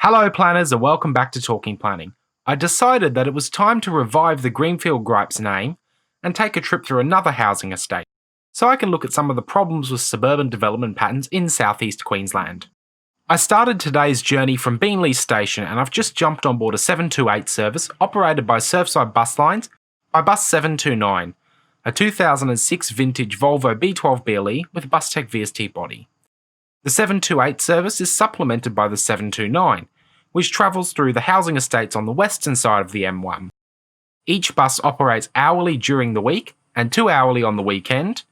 Hello planners and welcome back to Talking Planning. I decided that it was time to revive the Greenfield Gripes name and take a trip through another housing estate, so I can look at some of the problems with suburban development patterns in southeast Queensland. I started today's journey from Beenleigh Station and I've just jumped on board a 728 service operated by Surfside Bus Lines by Bus 729, a 2006 vintage Volvo B12 BLE with BusTech VST body. The 728 service is supplemented by the 729, which travels through the housing estates on the western side of the M1. Each bus operates hourly during the week and 2 hourly on the weekend,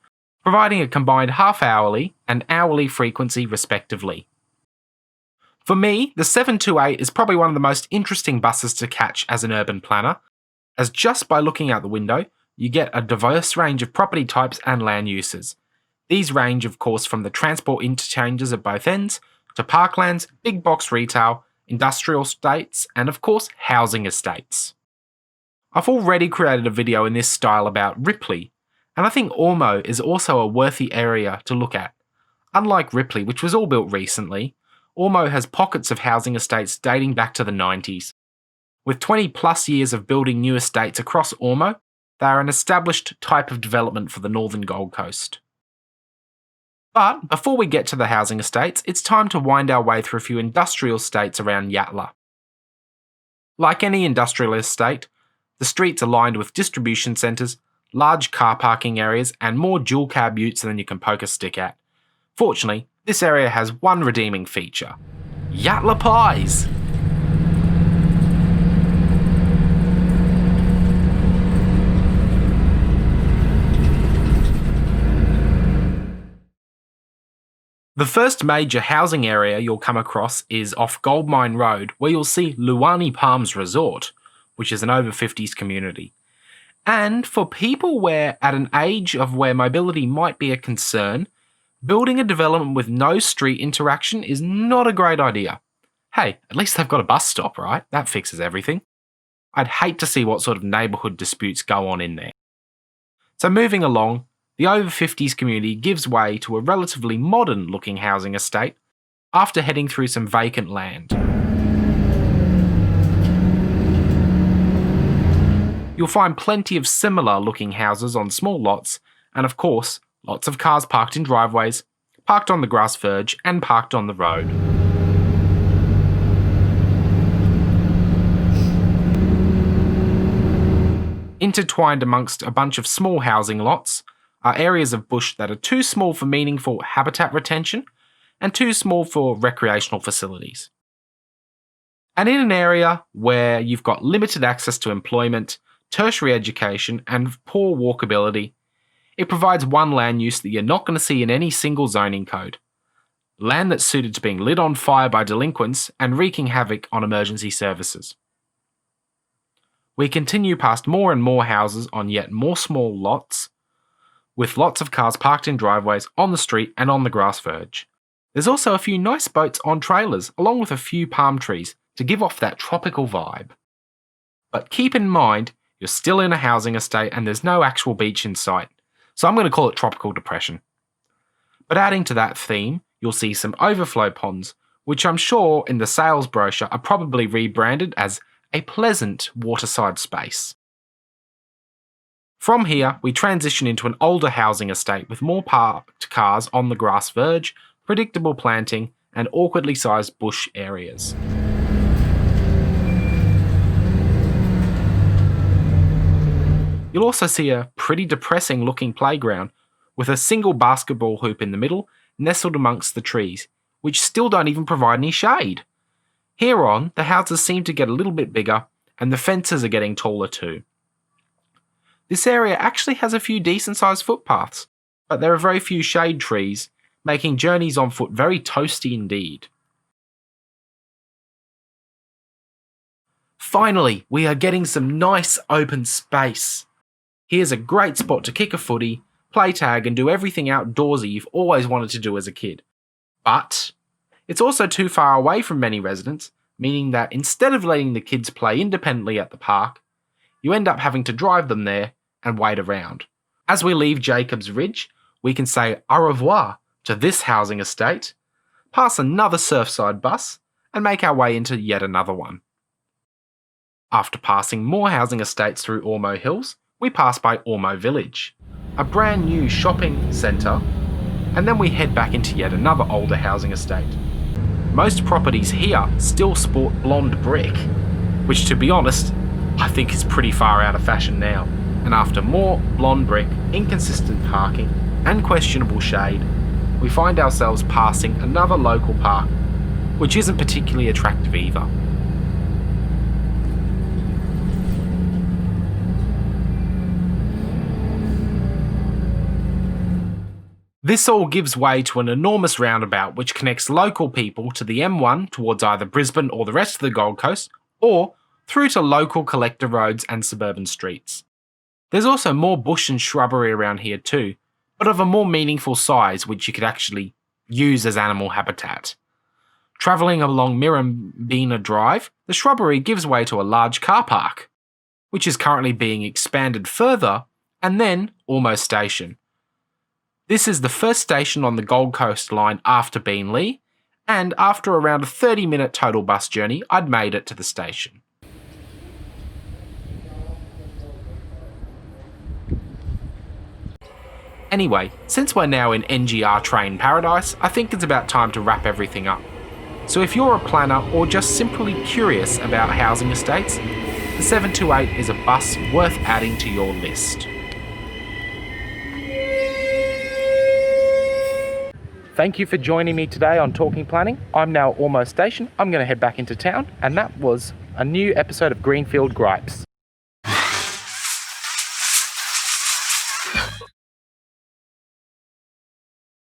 providing a combined half-hourly and hourly frequency respectively. For me, the 728 is probably one of the most interesting buses to catch as an urban planner, as just by looking out the window, you get a diverse range of property types and land uses. These range, of course, from the transport interchanges at both ends, to parklands, big box retail, industrial estates, and of course, housing estates. I've already created a video in this style about Ripley, and I think Ormeau is also a worthy area to look at. Unlike Ripley, which was all built recently, Ormeau has pockets of housing estates dating back to the 90s. With 20 plus years of building new estates across Ormeau, they are an established type of development for the northern Gold Coast. But before we get to the housing estates, it's time to wind our way through a few industrial estates around Yatala. Like any industrial estate, the streets are lined with distribution centres, large car parking areas, and more dual cab utes than you can poke a stick at. Fortunately, this area has one redeeming feature: Yatala pies! The first major housing area you'll come across is off Goldmine Road, where you'll see Luani Palms Resort, which is an over 50s community. And for people at an age of where mobility might be a concern, building a development with no street interaction is not a great idea. Hey, at least they've got a bus stop, right? That fixes everything. I'd hate to see what sort of neighbourhood disputes go on in there. So moving along, the over 50s community gives way to a relatively modern looking housing estate after heading through some vacant land. You'll find plenty of similar looking houses on small lots, and of course, lots of cars parked in driveways, parked on the grass verge, and parked on the road. Intertwined amongst a bunch of small housing lots are areas of bush that are too small for meaningful habitat retention and too small for recreational facilities. And in an area where you've got limited access to employment, tertiary education, and poor walkability, it provides one land use that you're not going to see in any single zoning code: land that's suited to being lit on fire by delinquents and wreaking havoc on emergency services. We continue past more and more houses on yet more small lots, with lots of cars parked in driveways, on the street, and on the grass verge. There's also a few nice boats on trailers, along with a few palm trees to give off that tropical vibe. But keep in mind, you're still in a housing estate and there's no actual beach in sight, so I'm going to call it tropical depression. But adding to that theme, you'll see some overflow ponds, which I'm sure in the sales brochure are probably rebranded as a pleasant waterside space. From here, we transition into an older housing estate with more parked cars on the grass verge, predictable planting, and awkwardly sized bush areas. You'll also see a pretty depressing looking playground with a single basketball hoop in the middle, nestled amongst the trees, which still don't even provide any shade. Here on, the houses seem to get a little bit bigger, and the fences are getting taller too. This area actually has a few decent sized footpaths, but there are very few shade trees, making journeys on foot very toasty indeed. Finally, we are getting some nice open space. Here's a great spot to kick a footy, play tag, and do everything outdoorsy you've always wanted to do as a kid. But it's also too far away from many residents, meaning that instead of letting the kids play independently at the park, you end up having to drive them there and wait around. As we leave Jacobs Ridge, we can say au revoir to this housing estate, pass another Surfside bus, and make our way into yet another one. After passing more housing estates through Ormeau Hills, we pass by Ormeau Village, a brand new shopping centre, and then we head back into yet another older housing estate. Most properties here still sport blonde brick, which to be honest, I think is pretty far out of fashion now. And after more blonde brick, inconsistent parking, and questionable shade, we find ourselves passing another local park, which isn't particularly attractive either. This all gives way to an enormous roundabout which connects local people to the M1 towards either Brisbane or the rest of the Gold Coast, or through to local collector roads and suburban streets. There's also more bush and shrubbery around here too, but of a more meaningful size which you could actually use as animal habitat. Travelling along Mirrabina Drive, the shrubbery gives way to a large car park, which is currently being expanded further, and then Ormeau Station. This is the first station on the Gold Coast line after Beenleigh, and after around a 30-minute total bus journey, I'd made it to the station. Anyway, since we're now in NGR train paradise, I think it's about time to wrap everything up. So if you're a planner or just simply curious about housing estates, the 728 is a bus worth adding to your list. Thank you for joining me today on Talking Planning. I'm now at Ormeau Station. I'm going to head back into town, and that was a new episode of Greenfield Gripes.